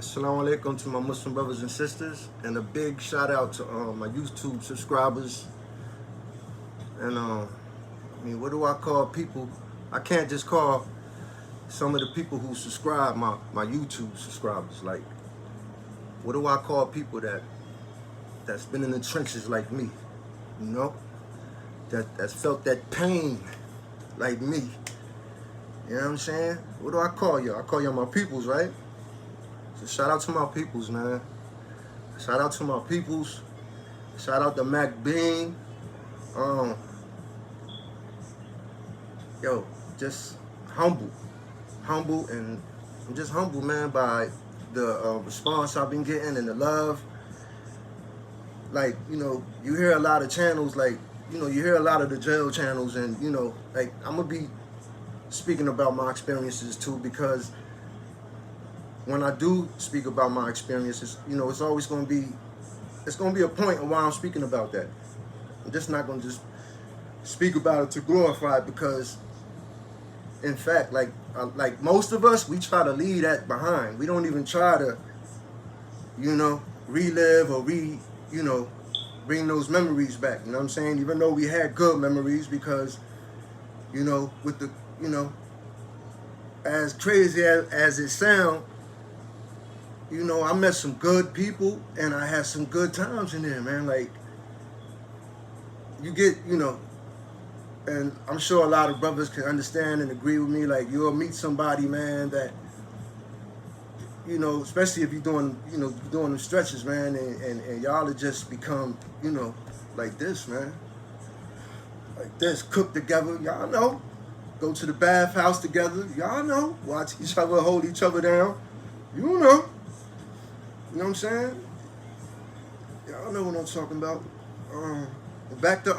Assalamu alaikum to my Muslim brothers and sisters, and a big shout out to my YouTube subscribers. And what do I call people? I can't just call some of the people who subscribe my YouTube subscribers. Like, what do I call people that's been in the trenches like me? You know, that's felt that pain like me. You know what I'm saying? What do I call y'all? I call y'all my peoples, right? So shout out to my peoples, man. Shout out to my peoples. Shout out to Mac Bean. Just humble, and I'm just humble, man, by the response I've been getting and the love. Like, you hear a lot of channels, like, you hear a lot of the jail channels, and like, I'm gonna be speaking about my experiences too, because when I do speak about my experiences, it's always gonna be a point of why I'm speaking about that. I'm just not gonna just speak about it to glorify it, because in fact, like most of us, we try to leave that behind. We don't even try to, relive or bring those memories back. You know what I'm saying? Even though we had good memories, because, with the, as crazy as it sounds, I met some good people and I had some good times in there, man. Like, you get, and I'm sure a lot of brothers can understand and agree with me. Like, you'll meet somebody, man, that, especially if you're doing, doing the stretches, man, and y'all have just become, like this, man. Like this, cook together, y'all know. Go to the bathhouse together, y'all know. Watch each other, hold each other down, you know. You know what I'm saying? Y'all know what I'm talking about. Back to,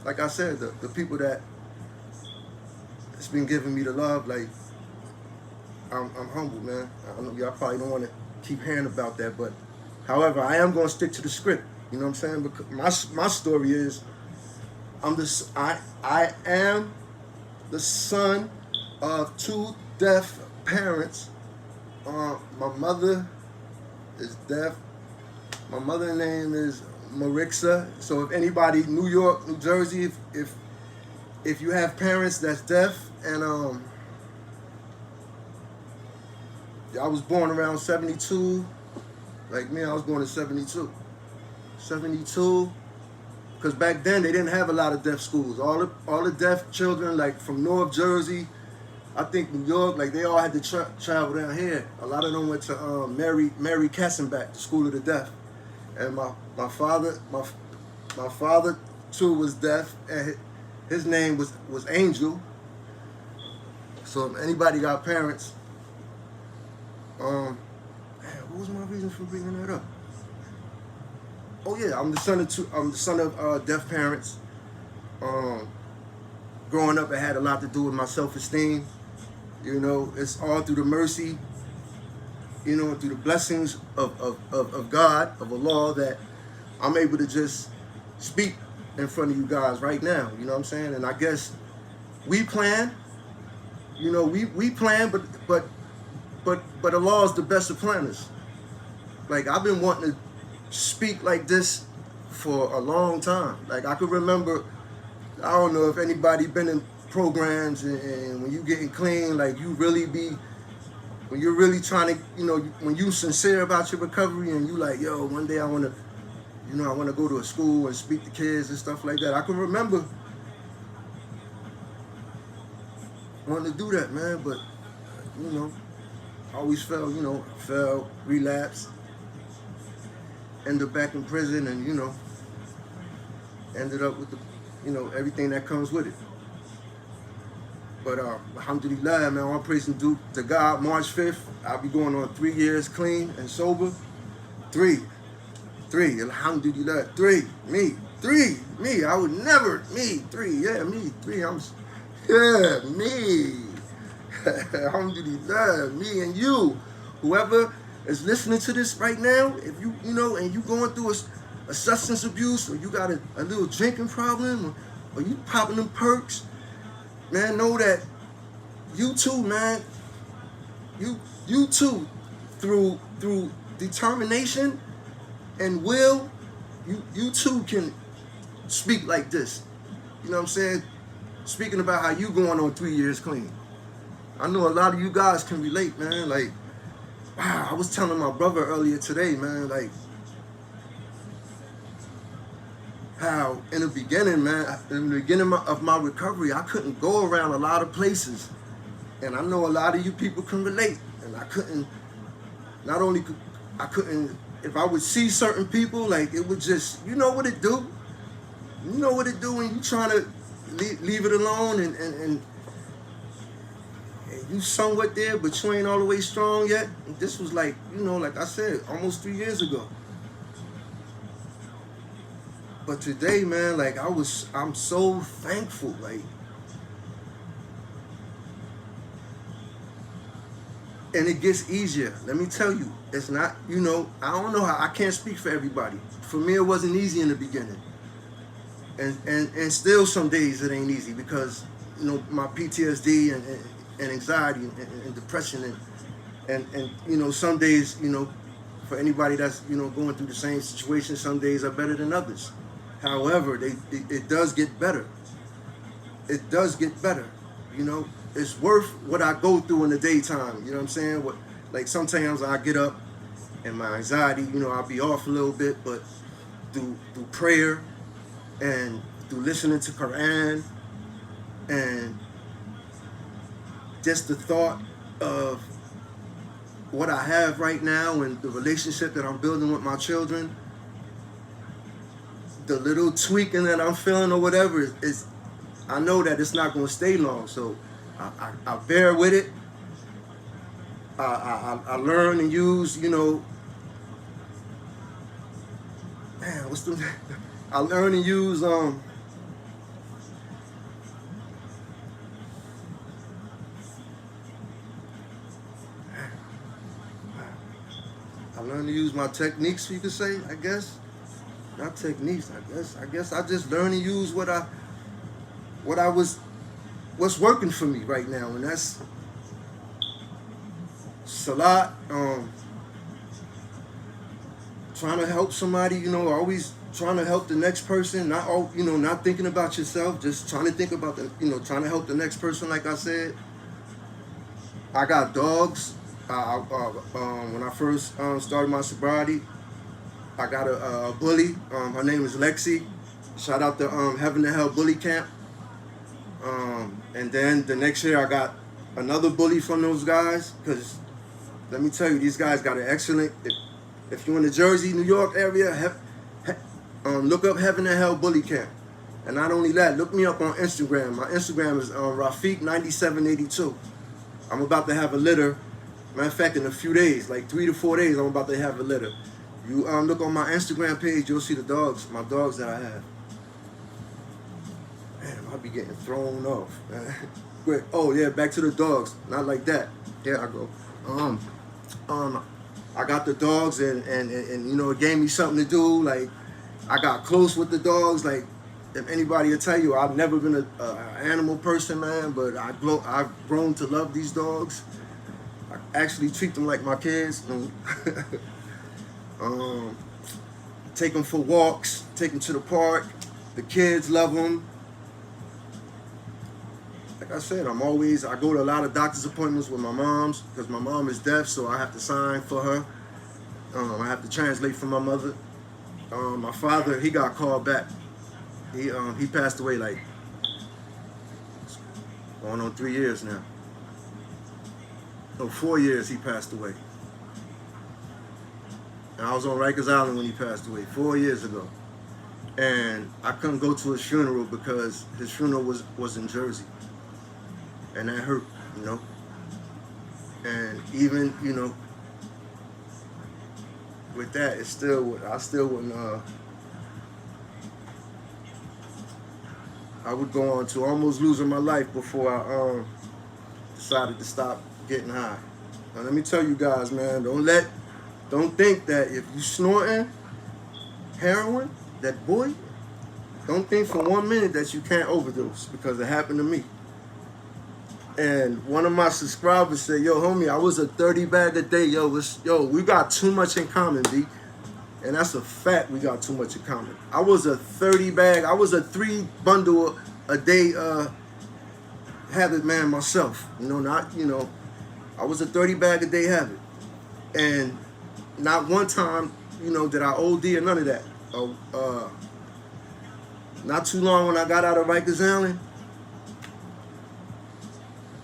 like I said, the people that's been giving me the love, like, I'm humble, man. I know y'all probably don't want to keep hearing about that, but however, I am going to stick to the script. You know what I'm saying? Because my story is, I am the son of two deaf parents. My mother is deaf. My mother's name is Marixa. So if anybody, New York, New Jersey, if you have parents that's deaf, and I was born around 72, like me, I was born in 72. 72, because back then they didn't have a lot of deaf schools. All the deaf children, like from North Jersey, I think New York, like they all had to travel down here. A lot of them went to Mary Kassenbach, the School of the Deaf. And my father too was deaf, and his name was Angel. So if anybody got parents, man, what was my reason for bringing that up? Oh yeah, I'm the son of deaf parents. Growing up, it had a lot to do with my self-esteem. It's all through the mercy, through the blessings of God, of Allah, that I'm able to just speak in front of you guys right now. You know what I'm saying? And I guess we plan, we plan, but Allah is the best of planners. Like, I've been wanting to speak like this for a long time. Like, I could remember, I don't know if anybody been in programs, and when you getting clean, like, when you're really trying to, when you sincere about your recovery, and you like, yo, one day I want to go to a school and speak to kids and stuff like that. I can remember wanting to do that, man, but, I always fell, relapsed, ended up back in prison, and, ended up with the, everything that comes with it. But alhamdulillah, man, all praise and due to God. March 5th, I'll be going on 3 years clean and sober. Three, alhamdulillah, three, me, I would never, me, three, yeah, me, three, me. Alhamdulillah, me and you, whoever is listening to this right now, if you, and you going through a substance abuse, or you got a little drinking problem, or you popping them perks, man, know that you too, man, you too through determination and will, you too can speak like this. You know what I'm saying? Speaking about how you going on 3 years clean. I know a lot of you guys can relate, man. Like, wow, I was telling my brother earlier today, man, like, how in the beginning, man, in the beginning of my recovery, I couldn't go around a lot of places. And I know a lot of you people can relate. And I couldn't, not only could, I couldn't, if I would see certain people, like, it would just, you know what it do? You know what it do when you trying to leave it alone and you somewhat there, but you ain't all the way strong yet. And this was like, you know, like I said, almost 3 years ago. But today, man, like I'm so thankful, like. And it gets easier. Let me tell you, it's not, you know, I don't know how, I can't speak for everybody. For me, it wasn't easy in the beginning. And still some days it ain't easy because, you know, my PTSD and anxiety and depression and you know, some days, you know, for anybody that's, you know, going through the same situation, some days are better than others. However, it does get better. It does get better, you know. It's worth what I go through in the daytime, you know what I'm saying? Like sometimes I get up and my anxiety, you know, I'll be off a little bit, but through prayer and through listening to Quran and just the thought of what I have right now and the relationship that I'm building with my children, the little tweaking that I'm feeling or whatever is I know that it's not going to stay long, so I bear with it. I learn and use, you know, man, what's the, I learn and use, I learn to use my techniques, you could say, I guess. Not techniques, I guess I just learn to use what's working for me right now, and that's Salat, trying to help somebody, you know, always trying to help the next person, not all, you know, not thinking about yourself, just trying to think about the, you know, trying to help the next person, like I said. I got dogs. When I first started my sobriety, I got a bully. Her name is Lexi. Shout out to Heaven and Hell Bully Camp. And then the next year I got another bully from those guys, because let me tell you, these guys got an excellent, if you're in the Jersey, New York area, look up Heaven and Hell Bully Camp. And not only that, look me up on Instagram. My Instagram is Rafiq9782. I'm about to have a litter. Matter of fact, in a few days, like 3 to 4 days, I'm about to have a litter. You look on my Instagram page, you'll see the dogs, my dogs that I have. Man, I'll be getting thrown off. Quick. Oh yeah, back to the dogs. Not like that. There I go. I got the dogs and you know, it gave me something to do. Like, I got close with the dogs. Like, if anybody will tell you, I've never been an animal person, man, but I've grown to love these dogs. I actually treat them like my kids. Take them for walks, take them to the park. The kids love them. Like I said, I go to a lot of doctor's appointments with my mom's, because my mom is deaf, so I have to sign for her. I have to translate for my mother. My father, he got called back. He passed away like going on 3 years now. No, 4 years he passed away. And I was on Rikers Island when he passed away 4 years ago. And I couldn't go to his funeral because his funeral was in Jersey. And that hurt, you know. And even, you know, with that, I still wouldn't, I would go on to almost losing my life before I decided to stop getting high. Now let me tell you guys, man, don't think that if you snorting heroin, that boy, don't think for 1 minute that you can't overdose, because it happened to me. And one of my subscribers said, "Yo, homie, I was a 30 bag a day. Yo, we got too much in common, B." And that's a fact. We got too much in common. I was a 30 bag. I was a 3 bundle a day habit man myself. I was a 30 bag a day habit, and not one time, did I OD or none of that. Not too long when I got out of Rikers Island,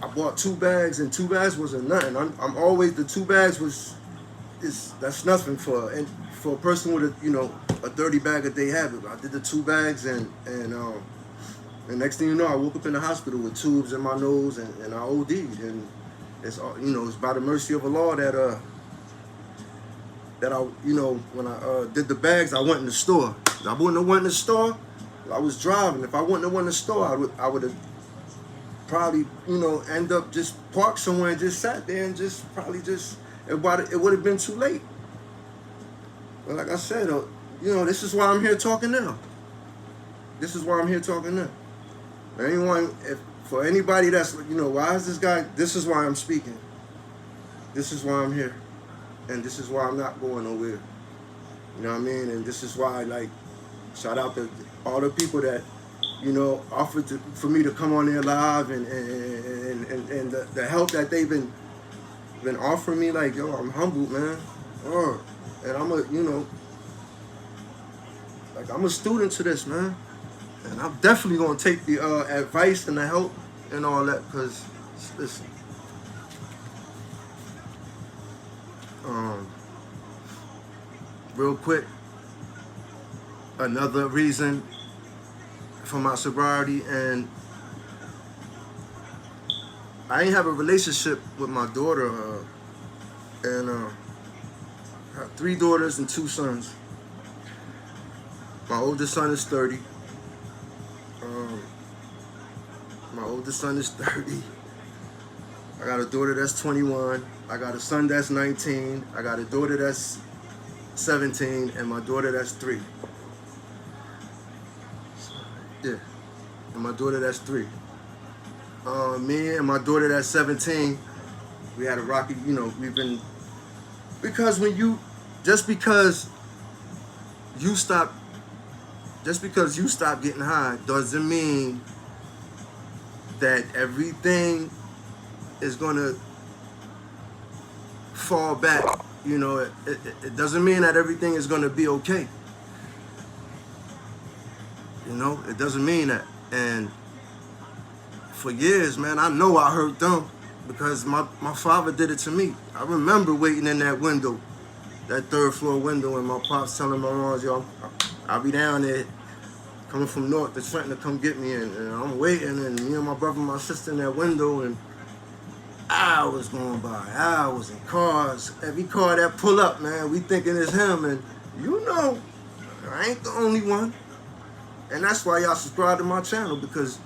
I bought 2 bags, and 2 bags wasn't nothing. I'm always the 2 bags that's nothing for a person with a 30 bag a day habit. I did the 2 bags, and next thing you know, I woke up in the hospital with tubes in my nose, and I OD'd. And it's by the mercy of Allah that I when I did the bags, I went in the store. If I wouldn't have went in the store, I was driving. If I wouldn't have went in the store, I would have probably end up just parked somewhere and just sat there and it would have been too late. But like I said, this is why I'm here talking now. This is why I'm here talking now. For anybody that's why is this guy? This is why I'm speaking. This is why I'm here, and this is why I'm not going nowhere. You know what I mean? And this is why, shout out to all the people that offered for me to come on there live, and the help that they've been offering me. Yo, I'm humbled, man. And I'm a student to this, man. And I'm definitely gonna take the advice and the help and all that, because listen, real quick, another reason for my sobriety, and I ain't have a relationship with my daughter, and I have 3 daughters and 2 sons. My oldest son is 30. My oldest son is 30. I got a daughter that's 21. I got a son that's 19. I got a daughter that's 17, and my daughter that's 3. Yeah, and my daughter that's 3. Me and my daughter that's 17, we had a rocky, we've been, because just because you stop getting high doesn't mean that everything is gonna fall back. It doesn't mean that everything is gonna be okay. It doesn't mean that. And for years, man, I know I hurt them, because my father did it to me. I remember waiting in that window, that 3rd floor window, and my pops telling my moms, "Yo, I'll be down there coming from North to Trenton to come get me," and I'm waiting, and me and my brother and my sister in that window, and hours going by, hours, and cars. Every car that pull up, man, we thinking it's him, and I ain't the only one. And that's why y'all subscribe to my channel, because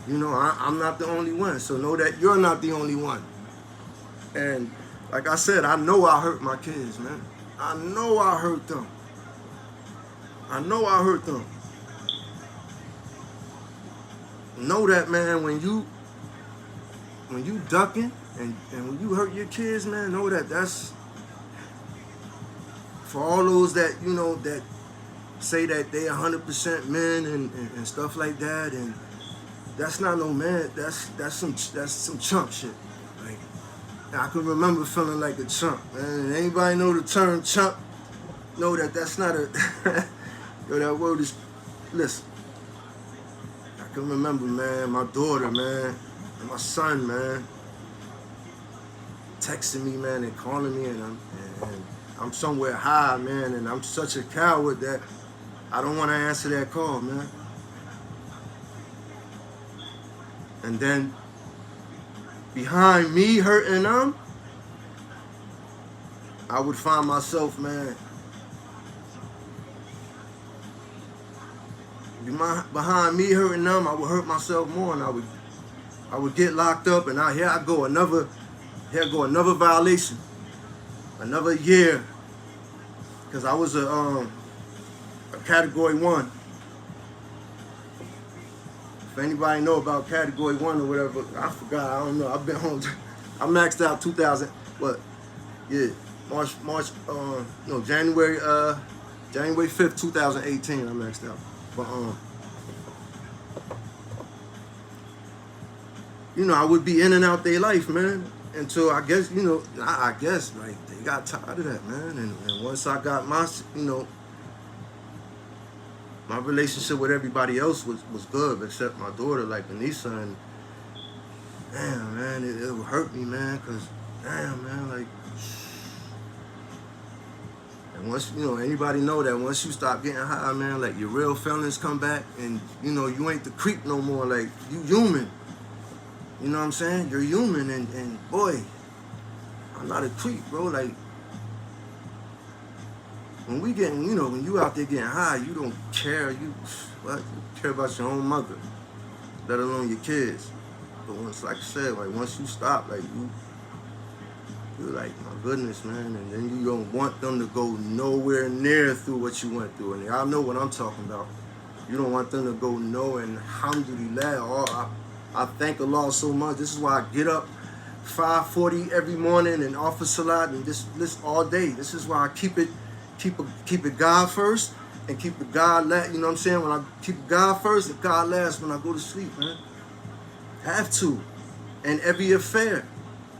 I'm not the only one. So know that you're not the only one. And like I said, I know I hurt my kids, man. I know I hurt them. Know that, man, when you ducking and when you hurt your kids, man, know that that's for all those that that say that they 100% men and stuff like that, and that's not no man. That's some chump shit. I can remember feeling like a chump, man. And anybody know the term chump? Know that that's not a that word is. Listen, I can remember, man, my daughter, man, and my son, man, texting me, man, and calling me, and I'm somewhere high, man, and I'm such a coward that I don't want to answer that call, man. And then behind me hurting them, I would find myself, man, behind me hurting them, I would hurt myself more, and I would get locked up, and here go another violation, another year, because I was a category 1. anybody know about Category 1 or whatever, I forgot. I don't know. I've been home. I maxed out 2000. What? Yeah, January 5th, 2018. I maxed out. But you know, I would be in and out their life, man. Until I guess, you know, I guess like they got tired of that, man. And once I got my, you know, my relationship with everybody else was good, except my daughter, like Anissa, and damn, man, it would hurt me, man, cause damn, man, like, and once, you know, anybody know that once you stop getting high, man, like your real feelings come back, and you know, you ain't the creep no more, like you human. You know what I'm saying? You're human, and boy, I'm not a creep, bro. Like, when we getting, you know, when you out there getting high, you don't care. You care about your own mother, let alone your kids. But once, like I said, like once you stop, like you're like, my goodness, man, and then you don't want them to go nowhere near through what you went through. And y'all know what I'm talking about. You don't want them to go nowhere. And alhamdulillah, I thank Allah so much. This is why I get up 5:40 every morning and offer salat and this all day. This is why I keep it God first and keep it God last. You know what I'm saying? When I keep it God first and God last when I go to sleep, man. Have to. And every affair,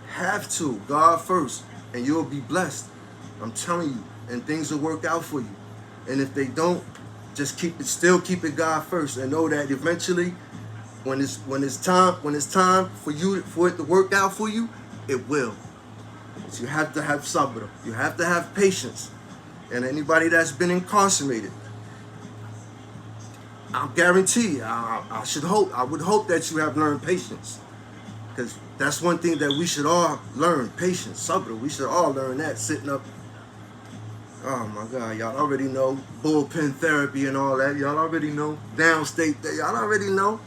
have to. God first, and you'll be blessed. I'm telling you, and things will work out for you. And if they don't, just still keep it God first, and know that eventually, when it's time for it to work out for you, it will. But you have to have sabr. You have to have patience. And anybody that's been incarcerated, I guarantee, I would hope that you have learned patience. Because that's one thing that we should all learn, patience, sabr. We should all learn that, sitting up. Oh my God, y'all already know bullpen therapy and all that. Y'all already know downstate. Y'all already know.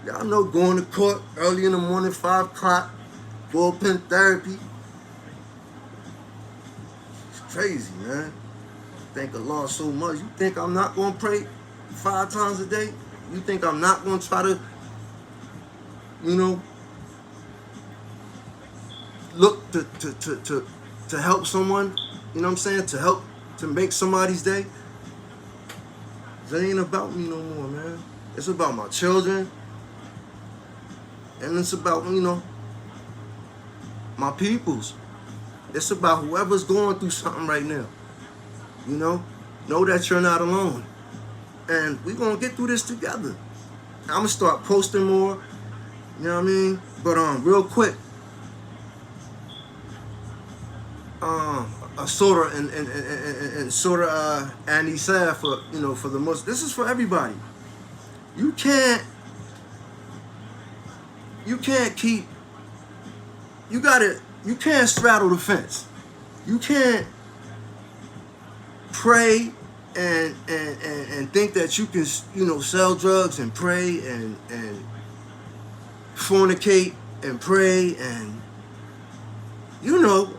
Y'all know going to court early in the morning, 5 o'clock, bullpen therapy. It's crazy, man. Thank Allah so much. You think I'm not going to pray 5 times a day? You think I'm not going to try to, you know, look to help someone? You know what I'm saying? To make somebody's day? It ain't about me no more, man. It's about my children. And it's about, you know, my peoples. It's about whoever's going through something right now. You know that you're not alone. And we're going to get through this together. I'm going to start posting more. You know what I mean? But real quick. A surah and surah An-Nisa for, you know, for the Muslims. This is for everybody. You can't straddle the fence. You can't pray and think that you can, you know, sell drugs and pray and fornicate and pray and, you know,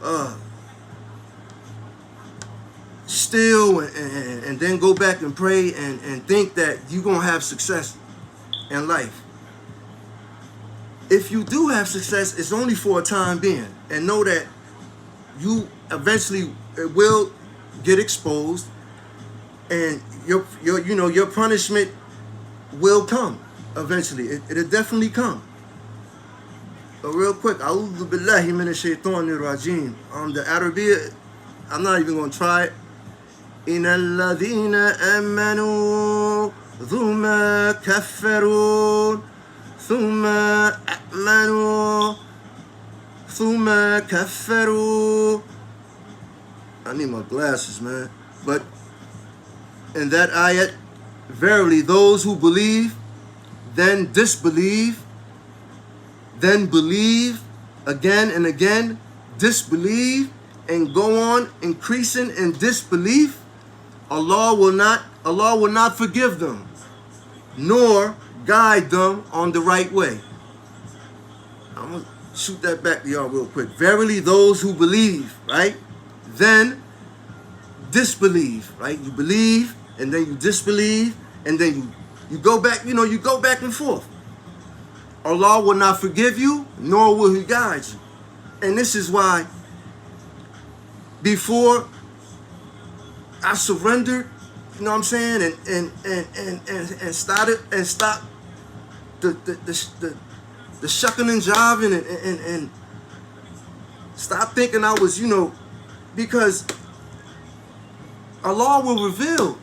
steal and then go back and pray and think that you're going to have success in life. If you do have success, it's only for a time being. And know that you eventually will get exposed and your punishment will come eventually. It'll definitely come. But real quick, A'udhu billahi minash shaitanir rajim. The Arabic, I'm not even going to try it. إن الذين آمنوا ثم كفروا ثم آمنوا ثم كفروا. I need my glasses, man. But in that ayat, verily those who believe, then disbelieve, then believe again and again, disbelieve, and go on increasing in disbelief, Allah will not forgive them, nor guide them on the right way. I'm going to shoot that back to y'all real quick. Verily those who believe, right? Then disbelieve, right? You believe, and then you disbelieve, and then you go back, you go back and forth. Allah will not forgive you, nor will He guide you. And this is why before I surrendered, you know what I'm saying, and stopped the shucking and jiving and stop thinking I was, because Allah will reveal,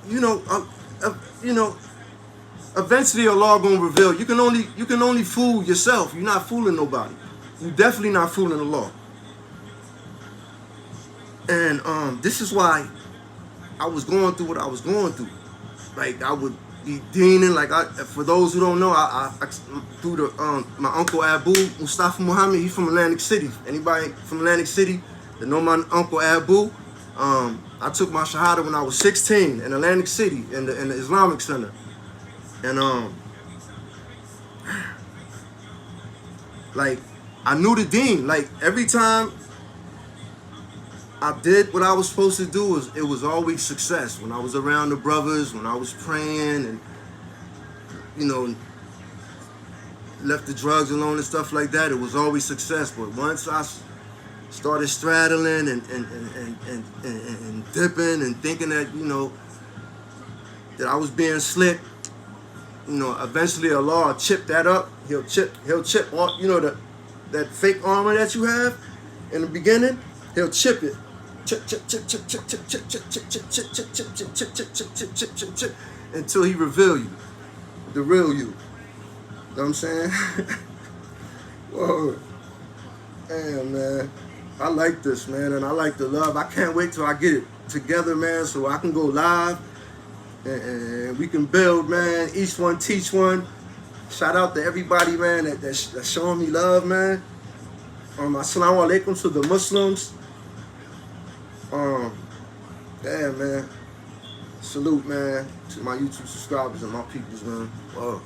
eventually Allah gonna reveal. You can only fool yourself. You're not fooling nobody. You're definitely not fooling Allah. And this is why I was going through what I was going through. Like I would be deaning, for those who don't know, I through the my uncle Abu Mustafa Muhammad. He's from Atlantic City. Anybody from Atlantic City that know my uncle Abu? I took my Shahada when I was 16 in Atlantic City in the Islamic Center, and like I knew the Deen. Like every time I did what I was supposed to do, it was always success. When I was around the brothers, when I was praying, and left the drugs alone and stuff like that, it was always success. But once I started straddling and dipping and thinking that that I was being slick, eventually Allah will chip that up. He'll chip all that fake armor that you have in the beginning. He'll chip it. Chip until He reveal you, the real you. You know what I'm saying? Whoa. Damn, man. I like this, man, and I like the love. I can't wait till I get it together, man, so I can go live and we can build, man. Each one teach one. Shout out to everybody, man, that's showing me love, man. Assalamu alaikum to the Muslims. Damn, man. Salute, man, to my YouTube subscribers and my peoples, man. Whoa.